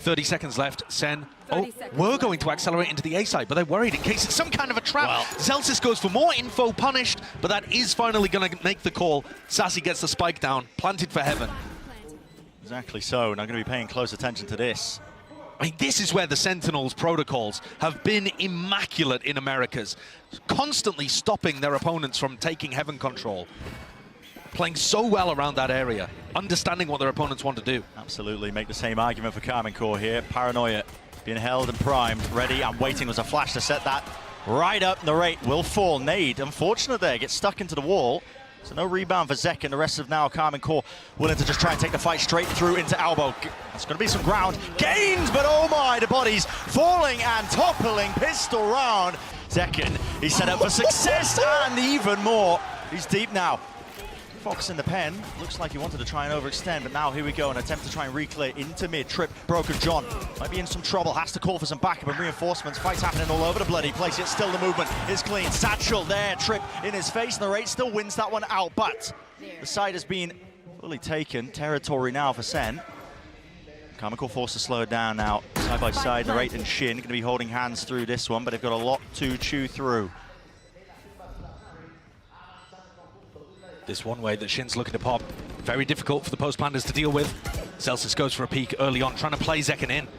30 seconds left. Sen, we're going to accelerate into the A side, but they're worried in case it's some kind of a trap. Well, Zelsis goes for more info, punished, but that is finally going to make the call. Sassy gets the spike down, planted for heaven. Exactly so, and I'm going to be paying close attention to this. I mean, this is where the Sentinels protocols have been immaculate in Americas, constantly stopping their opponents from taking heaven control. Playing so well around that area, understanding what their opponents want to do. Absolutely, make the same argument for Karmine Corp here. Paranoia being held and primed, ready and waiting. There's a flash to set that right up. The rate will fall. Nade, unfortunate there, gets stuck into the wall. So no rebound for Zek, and the rest of now Karmine Corp willing to just try and take the fight straight through into elbow. It's going to be some ground gains, but oh my, the bodies falling and toppling. Pistol round. Zekin, he's set up for success and even more. He's deep now. Fox in the pen, looks like he wanted to try and overextend, but now here we go, an attempt to try and reclear into mid. Trip, Broken John might be in some trouble, has to call for some backup and reinforcements. Fights happening all over the bloody place, yet still the movement is clean. Satchel there, Trip in his face, and the rate still wins that one out, but the side has been fully taken. Territory now for Sen. Karmine Corp forced to slow it down now, side by side. The rate and Shin going to be holding hands through this one, but they've got a lot to chew through. This one way that Shin's looking to pop, very difficult for the Post Pandas to deal with. Zelsis goes for a peek early on, trying to play Zekin in.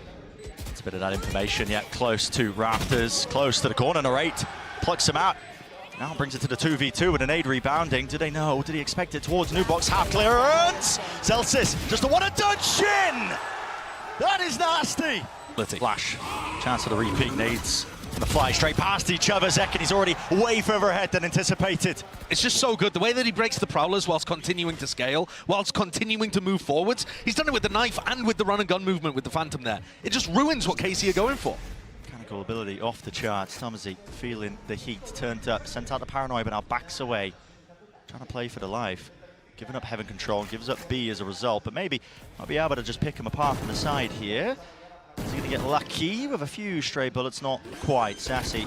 It's a bit of that information, yet close to Rafters, close to the corner. Narrate plucks him out. Now brings it to the 2v2 with an aid rebounding. Did they know? Did he expect it towards new box? Half clearance! Zelsis just a one-and-done Shin! That is nasty! Flash, chance for the repeat. Nades gonna fly straight past each other. Zekin, he's already way further ahead than anticipated. It's just so good, the way that he breaks the Prowlers whilst continuing to scale, whilst continuing to move forwards. He's done it with the knife and with the run and gun movement with the Phantom there. It just ruins what KC are going for. Mechanical ability off the charts. Tomsey feeling the heat, turned up, sent out the Paranoia, but now backs away. Trying to play for the life. Giving up heaven control, gives up B as a result, but maybe might be able to just pick him apart from the side here. Is he going to get lucky with a few stray bullets? Not quite. Sassy,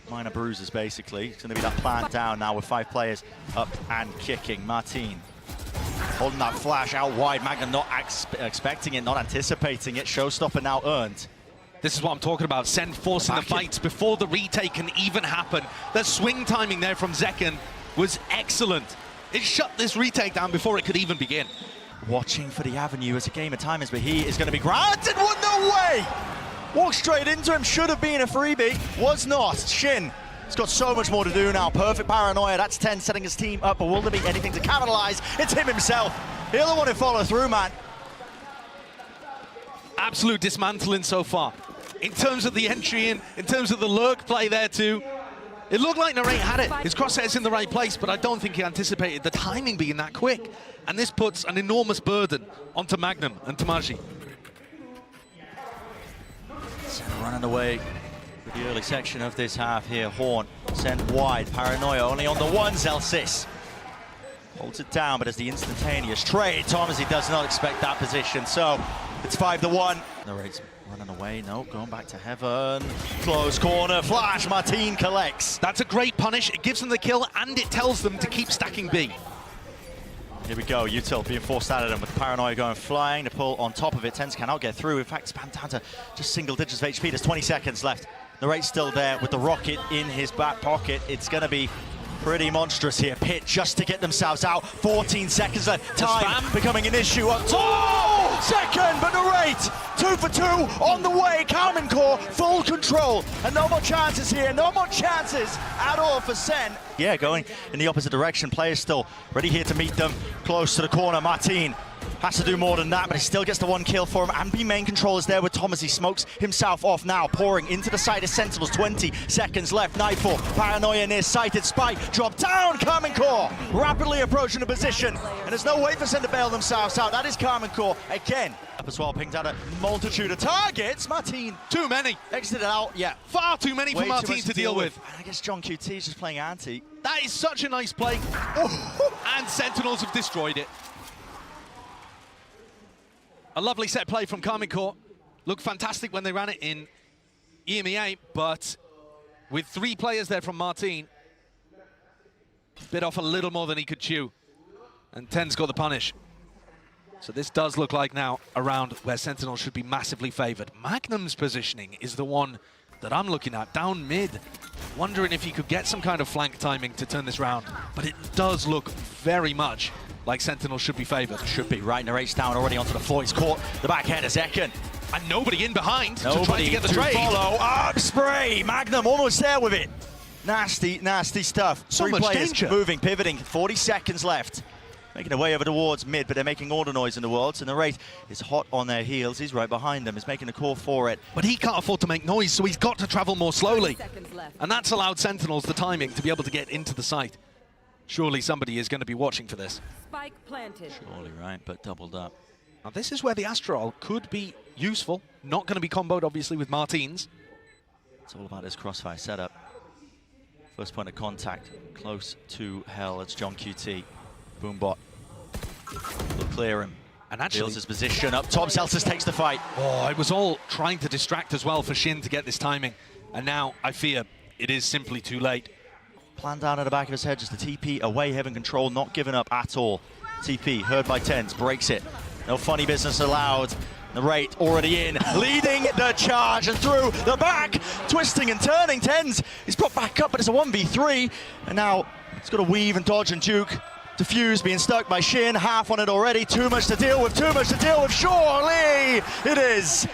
minor bruises basically. It's going to be that plant down now with 5 players up and kicking. Martin holding that flash out wide. Magnum not expecting it, not anticipating it. Showstopper now earned. This is what I'm talking about. Sen forcing the fights before the retake can even happen. The swing timing there from Zekin was excellent. It shut this retake down before it could even begin. Watching for the avenue as a game of time is, but he is going to be granted one. No way! Walked straight into him, should have been a freebie, was not. Shin has got so much more to do now. Perfect Paranoia, that's 10 setting his team up, but will there be anything to capitalize? It's him himself. He'll the one to follow through, man. Absolute dismantling so far. In terms of the entry in terms of the lurk play there too, it looked like Narrate had it. His crosshair's in the right place, but I don't think he anticipated the timing being that quick. And this puts an enormous burden onto Magnum and Tamaji. Running away with the early section of this half here. Horn sent wide. Paranoia only on the one. Zelsis holds it down, but as the instantaneous trade, Tomsey does not expect that position. So it's 5-1. Narrate's running away. No, going back to heaven. Close corner. Flash. Martin collects. That's a great punish. It gives them the kill, and it tells them to keep stacking B. Here we go, Util being forced out of them with Paranoia going flying. The pull on top of it, Tens cannot get through. In fact, spam down to just single digits of HP. There's 20 seconds left. Narrate's still there with the rocket in his back pocket. It's going to be pretty monstrous here. Pit just to get themselves out. 14 seconds left. Time becoming an issue up top. Oh! Second, but Narrate 2 for 2 on the way. Karmine Corp full control. And no more chances here. No more chances at all for Sen. Yeah, going in the opposite direction. Players still ready here to meet them. Close to the corner. Martin has to do more than that, but he still gets the 1 kill for him. And B main control is there with Thomas. He smokes himself off now, pouring into the side of Sentinels. 20 seconds left. Nightfall. Paranoia near sighted. Spike drop down. Karmine Corp rapidly approaching the position. And there's no way for Sen to bail themselves out. That is Karmine Corp again. Up as well, pinged out a multitude of targets. Martin. Too many. Exited out. Yeah. Far too many for Martin to deal with. And I guess John QT is just playing anti. That is such a nice play. And Sentinels have destroyed it. A lovely set play from Karmine Corp. Looked fantastic when they ran it in EMEA, but with 3 players there from Martin, bit off a little more than he could chew. And Ten's got the punish. So this does look like now a round where Sentinels should be massively favored. Magnum's positioning is the one that I'm looking at, down mid. Wondering if he could get some kind of flank timing to turn this round. But it does look very much like Sentinels should be favored. Should be, right. Narrate's down already onto the floor. He's caught the backhand of Zekken. And nobody in behind to try to get the to trade. Follow up spray. Magnum almost there with it. Nasty, nasty stuff. So 3 much players danger. moving, pivoting. 40 seconds left. Making their way over towards mid, but they're making all the noise in the world. So Narrate is hot on their heels. He's right behind them. He's making a call for it. But he can't afford to make noise, so he's got to travel more slowly. And that's allowed Sentinels the timing to be able to get into the site. Surely somebody is going to be watching for this. Spike planted. Surely, right, but doubled up. Now this is where the Astral could be useful. Not going to be comboed, obviously, with Martins. It's all about this crossfire setup. First point of contact, close to hell. It's John QT. Boombot will clear him. And actually, feels his position up top. Celsius takes the fight. Oh, it was all trying to distract as well for Shin to get this timing. And now I fear it is simply too late. Planned down at the back of his head, just a TP away, having control, not giving up at all. TP, heard by Tens, breaks it. No funny business allowed. Narrate already in, leading the charge and through the back, twisting and turning. Tens is brought back up, but it's a 1v3. And now he's got to weave and dodge and juke. Diffuse, being stuck by Shin, half on it already. Too much to deal with, surely it is.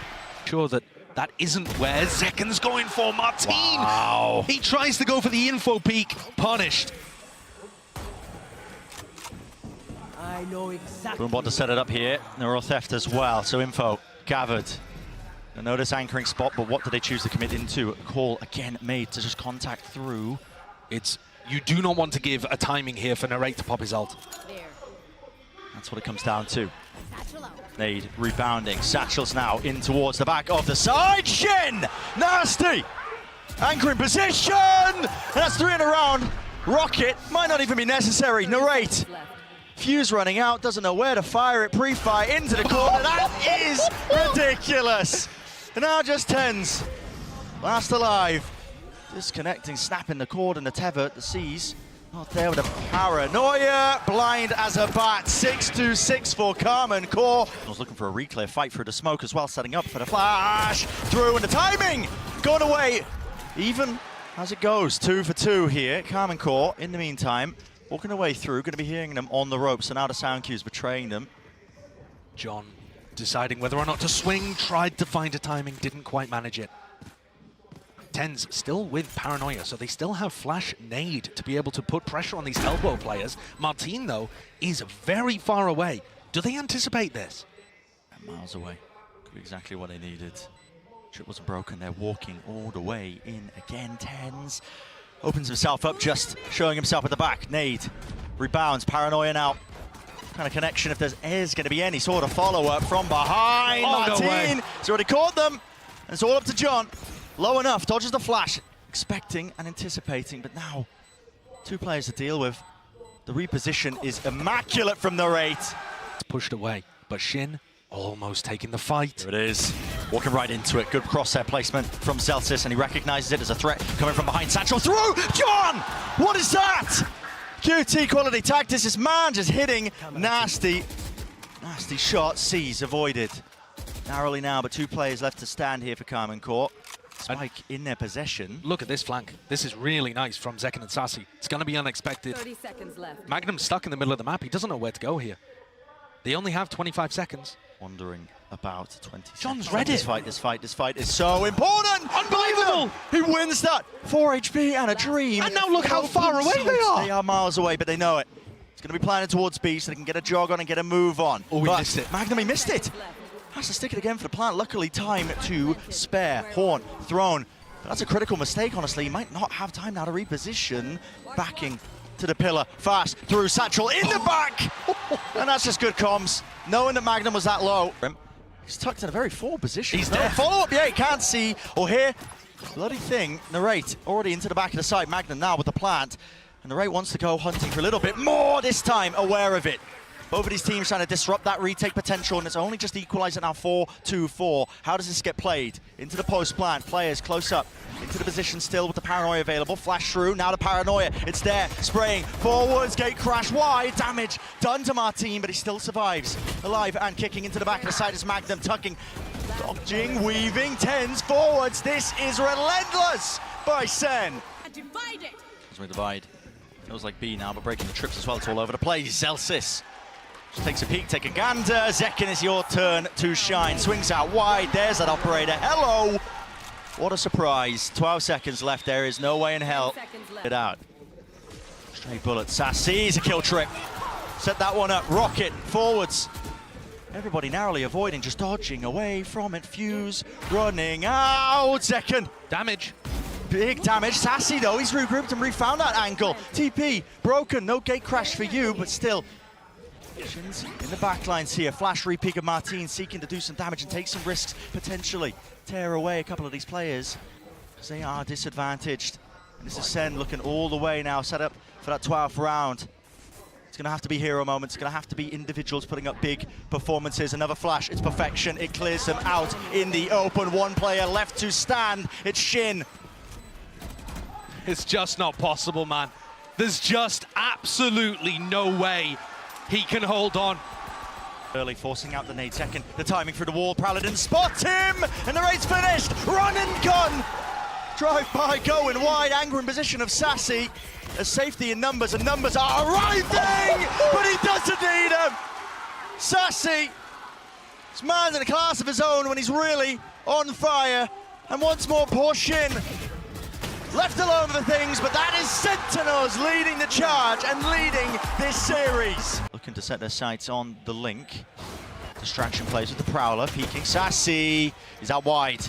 Sure that isn't where Zekken's going for. Martin! Wow. He tries to go for the info peak, punished. I know exactly. Boombot to set it up here. Neural theft as well, so info gathered. You'll notice anchoring spot, but what do they choose to commit into? A call again made to just contact through. You do not want to give a timing here for Narrate to pop his ult. There. That's what it comes down to. Nade rebounding. Satchel's now in towards the back of the side. Shin! Nasty! Anchoring position! And that's 3 in a round. Rocket might not even be necessary. Narrate. Fuse running out, doesn't know where to fire it. Pre-fire into the corner. That is ridiculous. And now just Tens. Last alive. Disconnecting, snapping the cord and the tether. The C's not there with a paranoia. Blind as a bat. 6-2-6 for Karmine Corp. I was looking for a reclear fight through the smoke as well, setting up for the flash. Through, and the timing gone away. Even as it goes, 2 for 2 here. Karmine Corp, in the meantime, walking away through. Going to be hearing them on the ropes, so now the sound cue's betraying them. John deciding whether or not to swing, tried to find a timing, didn't quite manage it. Tens still with paranoia, so they still have flash nade to be able to put pressure on these elbow players. Martin, though, is very far away. Do they anticipate this? Miles away. Could be exactly what they needed. Trip wasn't broken. They're walking all the way in again. Tens opens himself up, just showing himself at the back. Nade rebounds. Paranoia now. Kind of connection if there is going to be any sort of follow-up from behind. Oh, Martin no has already caught them. And it's all up to John. Low enough, dodges the flash, expecting and anticipating, but now 2 players to deal with. The reposition is immaculate from Narrate. It's pushed away, but Shin almost taking the fight. There it is, walking right into it. Good crosshair placement from Celsius, and he recognizes it as a threat coming from behind. Satchel through, John! What is that? QT quality tactics, this man just hitting nasty shot. C's avoided. Narrowly now, but 2 players left to stand here for Karmine Corp. Spike in their possession. Look at this flank. This is really nice from Zekken and Sassy. It's going to be unexpected. 30 seconds left. Magnum's stuck in the middle of the map. He doesn't know where to go here. They only have 25 seconds. Wondering about 20 John's seconds. read it. This fight is so important. Unbelievable. He wins that. 4 HP and a dream. And now look how far away they are. They are miles away, but they know it. It's going to be planted towards B so they can get a jog on and get a move on. Oh, we missed it. Magnum, he missed it. Has to stick it again for the plant. Luckily, time to spare. Horn thrown. But that's a critical mistake, honestly. He might not have time now to reposition. Backing to the pillar. Fast through Satchel in the back. And that's just good comms. Knowing that Magnum was that low. He's tucked in a very forward position. He's there. Follow-up, yeah, he can't see or hear. Bloody thing. Narrate already into the back of the side. Magnum now with the plant. And Narrate wants to go hunting for a little bit more this time. Aware of it. Both of these teams trying to disrupt that retake potential, and it's only just equalized it now 4-2-4. How does this get played? Into the post plant, players close up, into the position still with the paranoia available. Flash through, now the paranoia, it's there, spraying forwards, gate crash wide, damage done to Martin, but he still survives. Alive and kicking into the back of the side is Magnum, tucking, dodging, weaving, tens forwards. This is relentless by Sen. As we divide, feels like B now, but breaking the trips as well, it's all over the place. Zelsis just takes a peek, take a gander. Zekin, is your turn to shine. Swings out wide, there's that operator. Hello! What a surprise. 12 seconds left, there is no way in hell. Get out. Straight bullet, Sassy, a kill trip. Set that one up, rocket, forwards. Everybody narrowly avoiding, just dodging away from it. Fuse, running out, Zekin. Damage. Big damage. Sassy though, he's regrouped and refound that angle. TP, broken, no gate crash for you, but still. In the back lines here, flash repeat of Martin seeking to do some damage and take some risks, potentially tear away a couple of these players because they are disadvantaged. And this is Sen looking all the way now, set up for that 12th round. It's going to have to be hero moments, it's going to have to be individuals putting up big performances. Another flash, it's perfection, it clears them out in the open. One player left to stand, it's Shin. It's just not possible, man. There's just absolutely no way he can hold on. Early forcing out the nade, second, the timing through the wall, Paladin spots him, and the raid's finished, run and gun! Drive by, going wide, anger in position of Sassy. There's safety in numbers, and numbers are arriving, but he doesn't need them! Sassy, this man's in a class of his own when he's really on fire, and once more poor Shin. Left alone with the things, but that is Sentinels leading the charge and leading this series. Looking to set their sights on the link. Distraction plays with the Prowler, peeking. Sassy is out wide.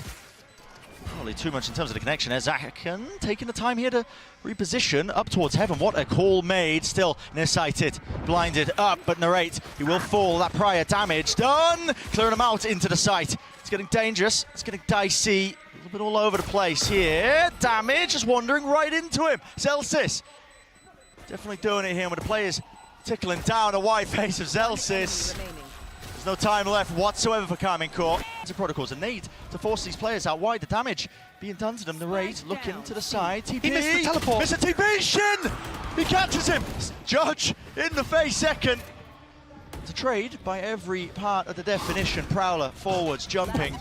Probably too much in terms of the connection there. Zakin taking the time here to reposition up towards heaven. What a call made. Still nearsighted, blinded up, but narrate. He will fall. That prior damage done. Clearing him out into the site. It's getting dangerous. It's getting dicey. A little bit all over the place here. Damage just wandering right into him. Zelsis definitely doing it here with the players tickling down a wide face of Zelsis. There's no time left whatsoever for Karmine Corp. The protocols a need to force these players out wide. The damage being done to them. The raid looking to the side. TP. He missed the teleport. Mr. TP. Shin. He catches him. Judge in the face second. To trade by every part of the definition. Prowler forwards, jumping,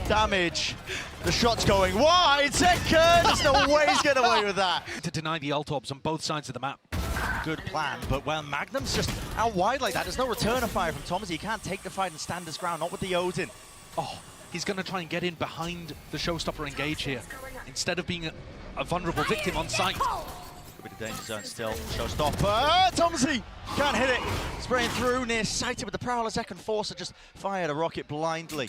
damage. The shot's going wide. Second. There's no way he's getting away with that. To deny the ult orbs on both sides of the map. Good plan, but well, Magnum's just out wide like that. There's no return of fire from Thomas. He can't take the fight and stand his ground, not with the Odin. Oh, he's going to try and get in behind the showstopper engage here, instead of being a vulnerable victim on site. Could be the danger zone still. Showstopper, Tomsey can't hit it. Spraying through, near sighted with the Prowler. Second Forcer just fired a rocket blindly.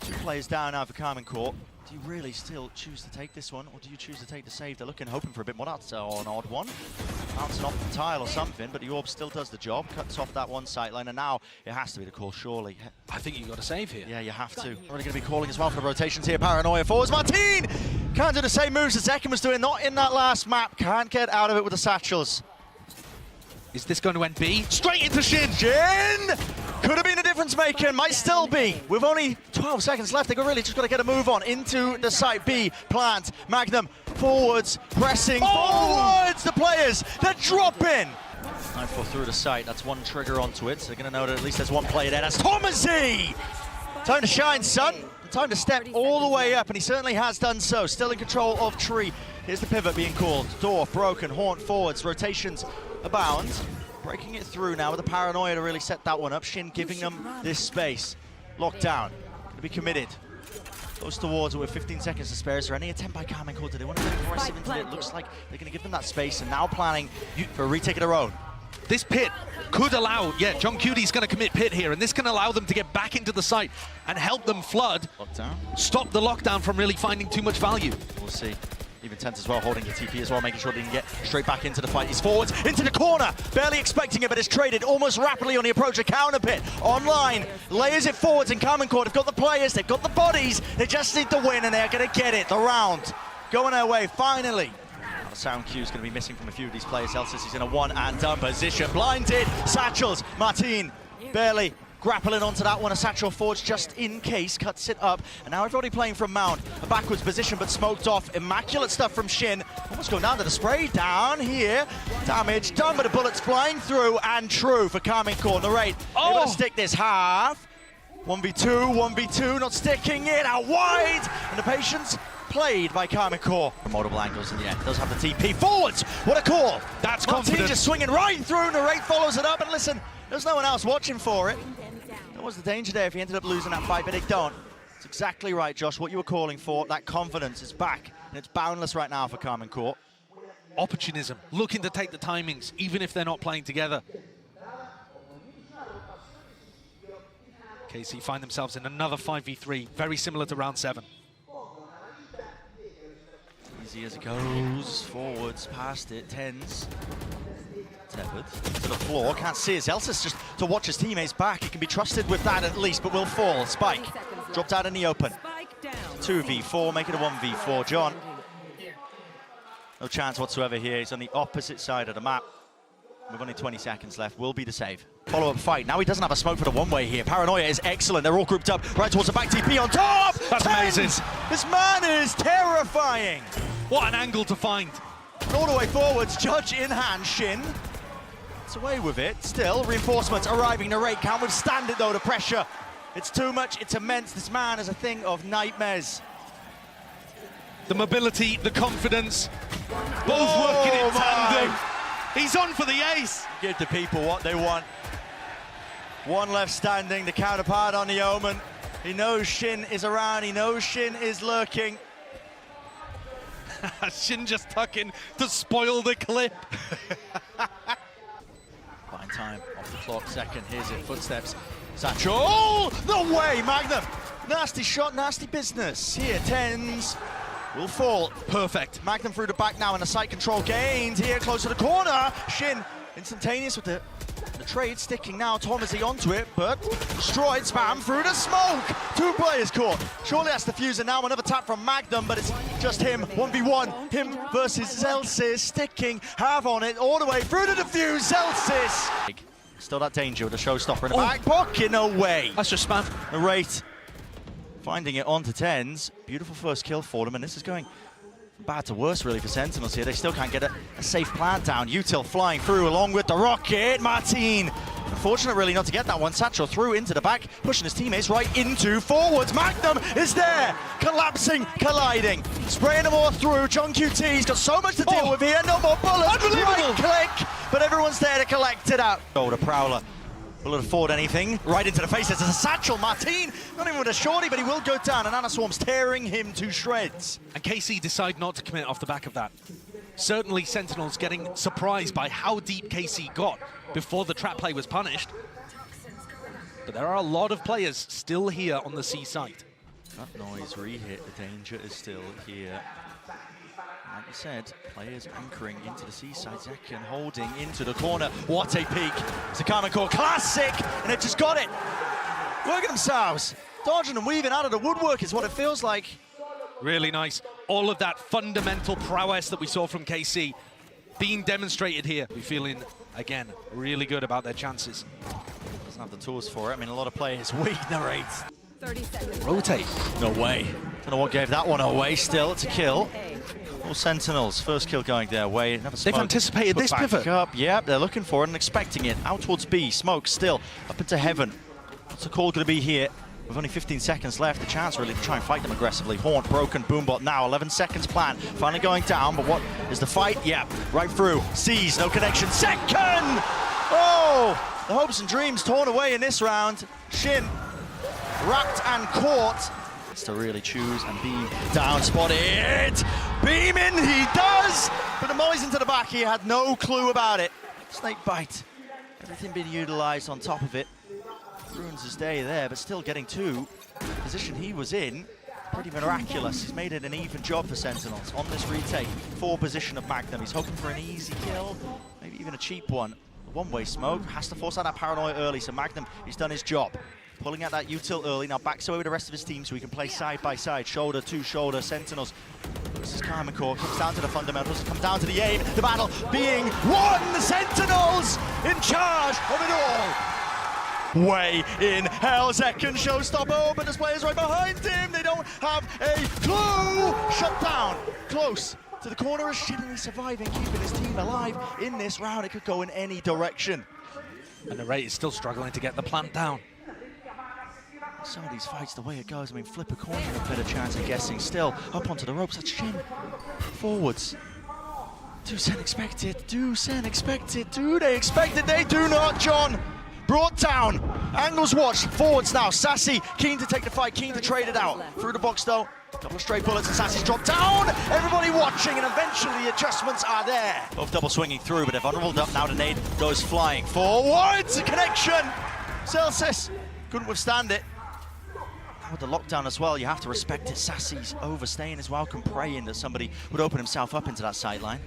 Two players down now for Karmine Corp. Do you really still choose to take this one, or do you choose to take the save? They're looking, hoping for a bit more. That's an odd one. Bouncing off the tile or something, but the orb still does the job. Cuts off that one sightline, and now it has to be the call, surely. I think you got to save here. Yeah, you have to. Really going to be calling as well for the rotations here. Paranoia forwards. Martin can't do the same moves as Zekin was doing, not in that last map. Can't get out of it with the satchels. Is this going to end B? Straight into Shin! Shin! Could have been a difference maker, might still be. With only 12 seconds left, they've really just got to get a move on into the site B. Plant, Magnum, forwards, pressing, forwards, the players, they're dropping. 9-4 through the site, that's one trigger onto it. So they're going to know that at least there's one player there, that's Thomasy! Time to shine, son. Time to step all the way up, and he certainly has done so. Still in control of Tree. Here's the pivot being called. Door broken, Haunt forwards, rotations abound. Breaking it through now with the Paranoia to really set that one up. Shin giving them this space. Lockdown, to be committed. Goes towards it with 15 seconds to spare. Is there any attempt by Karmine Corp? Do they want to get aggressive into it? Looks like they're going to give them that space, and now planning for a retake of their own. This pit could allow, John Cudy's going to commit pit here, and this can allow them to get back into the site and help them flood. Lockdown. Stop the lockdown from really finding too much value. We'll see. Even Tense as well, holding the TP as well, making sure they can get straight back into the fight. He's forwards, into the corner, barely expecting it, but it's traded almost rapidly on the approach. A counter pit, online, layers it forwards, and Karmine Corp have got the players, they've got the bodies, they just need to win, and they're going to get it. The round going their way, finally. The sound cue is going to be missing from a few of these players. Elsis is in a one-and-done position. Blinded. Satchels. Martin barely grappling onto that one. A satchel forged just in case. Cuts it up. And now everybody playing from Mount. A backwards position, but smoked off. Immaculate stuff from Shin. Almost going down to the spray. Down here. Damage done, but the bullets flying through. And true for Karmine Corp. Narrate. Able to stick this half. 1v2, 1v2. Not sticking it out wide. And the patience played by Karmine Corp. Multiple angles in the end. Does have the TP forwards. What a call. That's Martin confident. just swinging right through. Narrate follows it up. And listen, there's no one else watching for it. That was the danger there if he ended up losing that fight, but they don't. It's exactly right, Josh, what you were calling for. That confidence is back, and it's boundless right now for Karmine Corp. Opportunism, looking to take the timings, even if they're not playing together. KC find themselves in another 5v3, very similar to round 7. Easy as it goes, forwards, past it, tens. Tethered to the floor, can't see his Elsis just to watch his teammates back. He can be trusted with that at least, but will fall. Spike dropped out in the open. 2v4, make it a 1v4. John, no chance whatsoever here. He's on the opposite side of the map. With only 20 seconds left, will be the save. Follow-up fight. Now he doesn't have a smoke for the one-way here. Paranoia is excellent. They're all grouped up right towards the back TP on top. That's amazing. This man is terrifying. What an angle to find. And all the way forwards, judge in hand, Shin. It's away with it. Still, reinforcements arriving. Narrate can't withstand it though, the pressure. It's too much, it's immense. This man is a thing of nightmares. The mobility, the confidence, both working in tandem. He's on for the ace. Give the people what they want. One left standing, the counterpart on the Omen. He knows Shin is around, he knows Shin is lurking. Shin just tucking to spoil the clip. Fine time off the clock, second, here's it, footsteps. Satchel, oh, no way, Magnum. Nasty shot, nasty business. Here, tens will fall. Perfect. Magnum through the back now, and the site control gained here, close to the corner. Shin, instantaneous with the trade, sticking now. Tormzy onto it, but destroyed. Spam through the smoke. 2 players caught. Surely that's the fuser now. Another tap from Magnum, but it's just him. 1v1. Him versus Zelsis. Sticking. Have on it all the way through the defuse. Zelsis. Still that danger with the showstopper in the back pocket. No way. That's just spam. Narrate finding it onto tens. Beautiful first kill for them, and this is going from bad to worse really for Sentinels here. They still can't get a safe plant down. Util flying through along with the rocket. Martin, unfortunate really not to get that one. Satchel through into the back, pushing his teammates right into forwards. Magnum is there, collapsing, colliding, spraying them all through. John QT's got so much to deal with here. No more bullets. Unbelievable. Right click, but everyone's there to collect it out. Oh, the Prowler. Will it afford anything? Right into the face. There's a satchel. Martin, not even with a shorty, but he will go down. And Anna Swarm's tearing him to shreds. And KC decide not to commit off the back of that. Certainly Sentinels getting surprised by how deep KC got before the trap play was punished. But there are a lot of players still here on the C site. That noise re-hit. The danger is still here. Like you said, players anchoring into the seaside. Zekan holding into the corner. What a peek. It's a Karmine Corp classic, and they've just got it. Working themselves. Dodging and weaving out of the woodwork is what it feels like. Really nice. All of that fundamental prowess that we saw from KC being demonstrated here. We're feeling, again, really good about their chances. Doesn't have the tools for it. I mean, a lot of players weak. Narrate. 30 seconds. Rotate. No way. Don't know what gave that one away. Still, it's a kill. All Sentinels, first kill going their way. They've anticipated this pivot. Up. Yep, they're looking for it and expecting it. Out towards B, smoke still, up into heaven. What's the call going to be here? With only 15 seconds left, the chance really to try and fight them aggressively. Haunt, broken, Boombot now, 11 seconds plan. Finally going down, but what is the fight? Yep, right through. Sees, no connection. Second! Oh! The hopes and dreams torn away in this round. Shin, wrapped and caught. To really choose and beam down, spotted. Beam in, he does! But the mollies into the back, he had no clue about it. Snake bite. Everything being utilized on top of it. Ruins his day there, but still getting to the position he was in. Pretty miraculous. He's made it an even job for Sentinels on this retake. 4 position of Magnum. He's hoping for an easy kill, maybe even a cheap one. One-way smoke, has to force out that paranoia early, so Magnum, he's done his job. pulling out that util early. Now backs away with the rest of his team so he can play side by side, shoulder to shoulder. Sentinels. This is Karmine Corp. Comes down to the fundamentals, comes down to the aim. The battle being won. The Sentinels in charge of it all. Way in hell, second showstopper, but there's players right behind him. They don't have a clue. Shut down, close to the corner. Is Shin surviving, keeping his team alive in this round. It could go in any direction. And the Ray is still struggling to get the plant down. Some of these fights, the way it goes, I mean, flip a coin, a better chance of guessing. Still, up onto the ropes, that's Shin. Forwards. Do Sen expect it? Do Sen expect it? Do they expect it? They do not, John. Brought down. Angles watched. Forwards now. Sassy, keen to take the fight, keen to trade it out. Through the box, though. Couple of straight bullets and Sassy's dropped down. Everybody watching, and eventually the adjustments are there. Both double swinging through, but they're vulnerable up now. The nade goes flying forwards. A connection. Celsius couldn't withstand it. With the lockdown as well, you have to respect it. Sassy's overstaying his welcome, praying that somebody would open himself up into that sight line.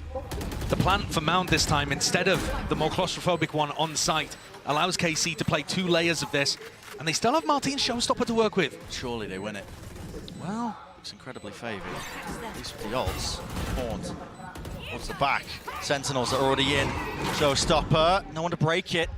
The plant for Mound this time, instead of the more claustrophobic one on site, allows KC to play 2 layers of this, and they still have Martin's showstopper to work with. Surely they win it. Well, looks incredibly favoured, at least with the ults. Haunt towards the back. Sentinels are already in. Showstopper, no one to break it.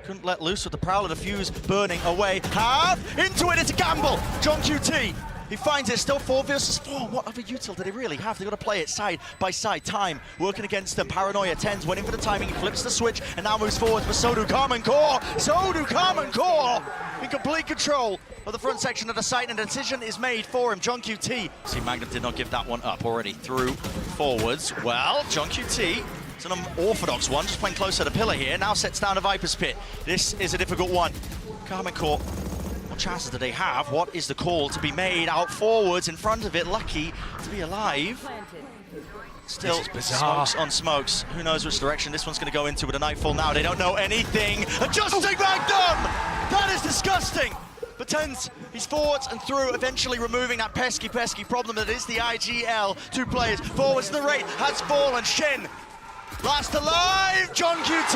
Couldn't let loose with the Prowler, the fuse burning away. Into it, it's a gamble. John QT, he finds it, still 4 versus 4. What other util do they really have? They've got to play it side by side. Time working against them. Paranoia, Tens waiting for the timing. He flips the switch and now moves forward, but so do Karmine Corp. So do Karmine Corp in complete control of the front section of the site, and a decision is made for him. John QT. See, Magnum did not give that one up already. Through forwards. Well, John QT. It's an unorthodox one, just playing close to the pillar here. Now sets down a Viper's Pit. This is a difficult one. Karmine Corp, what chances do they have? What is the call to be made out forwards in front of it? Lucky to be alive. Still smokes on smokes. Who knows which direction this one's going to go into with a Nightfall now. They don't know anything. Adjusting Magnum! That is disgusting. But Tens, he's forwards and through, eventually removing that pesky problem that is the IGL. 2 players, forwards to the rate, has fallen. Shin, last alive. John QT,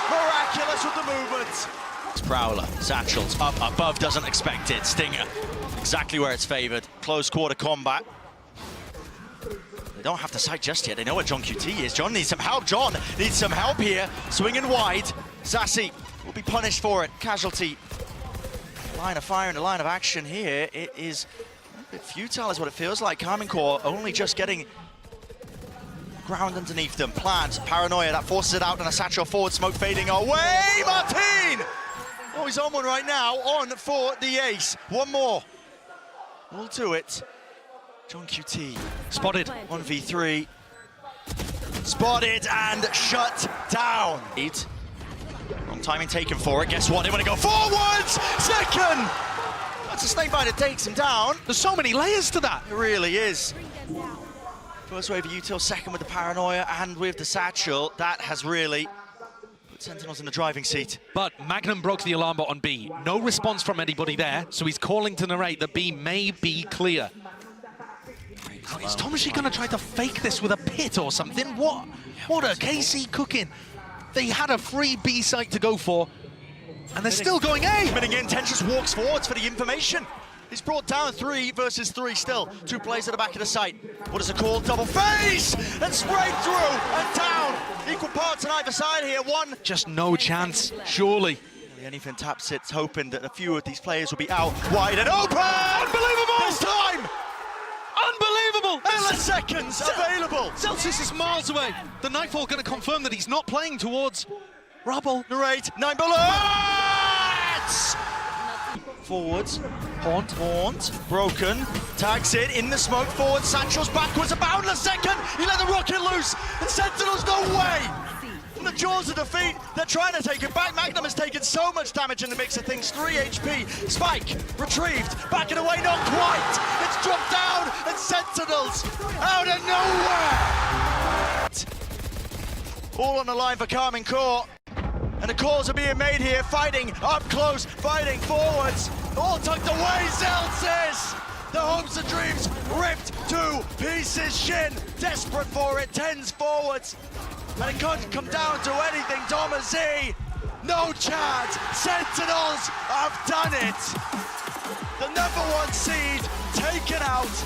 miraculous with the movement. It's Prowler, Satchels, up above, doesn't expect it. Stinger, exactly where it's favored. Close quarter combat. They don't have to sight just yet. They know where John QT is. John needs some help. John needs some help here. Swinging wide. Sassy will be punished for it. Casualty. Line of fire and a line of action here. It is a bit futile is what it feels like. Karmine Corp only just getting ground underneath them. Plans, Paranoia, that forces it out, and a satchel forward, smoke fading away. Martin! Oh, he's on one right now, on for the ace. One more. We'll do it. John QT. spotted. 1v3. Spotted and shut down. Wrong timing taken for it. Guess what? They want to go forwards! Second! That's a snakebite that takes him down. There's so many layers to that. It really is. First wave of util, second with the Paranoia and with the Satchel. That has really put Sentinels in the driving seat. But Magnum broke the alarm bot on B. No response from anybody there, so he's calling to narrate that B may be clear. Now, is Tomashi going to try to fake this with a pit or something? What are KC cooking? They had a free B site to go for, and they're still going A. Spinning in, Ten just walks forwards for the information. He's brought down 3 versus 3 still. 2 players at the back of the site. What is it called? Double face! And sprayed through and down. Equal parts on either side here. One. Just no chance, surely. Anything tap sits, hoping that a few of these players will be out wide and open! Unbelievable! This time! Unbelievable! Milliseconds available! Celsius is miles away. The Nightfall going to confirm that he's not playing towards Rubble. Narrate, 9 bullets! Forwards, Haunt, broken, tags it, in the smoke, forward, Satchel's backwards, a boundless second, he let the rocket loose, and Sentinels, no way! From the jaws of defeat, they're trying to take it back. Magnum has taken so much damage in the mix of things, 3 HP, Spike, retrieved, backing away, not quite, it's dropped down, and Sentinels, out of nowhere! All on the line for Karmine Corp. And the calls are being made here, fighting up close, fighting forwards, all tucked away, Celsius! The hopes and dreams ripped to pieces, Shin, desperate for it, Tens forwards. And it can't come down to anything, Thomas Z. No chance. Sentinels have done it. The #1 seed taken out.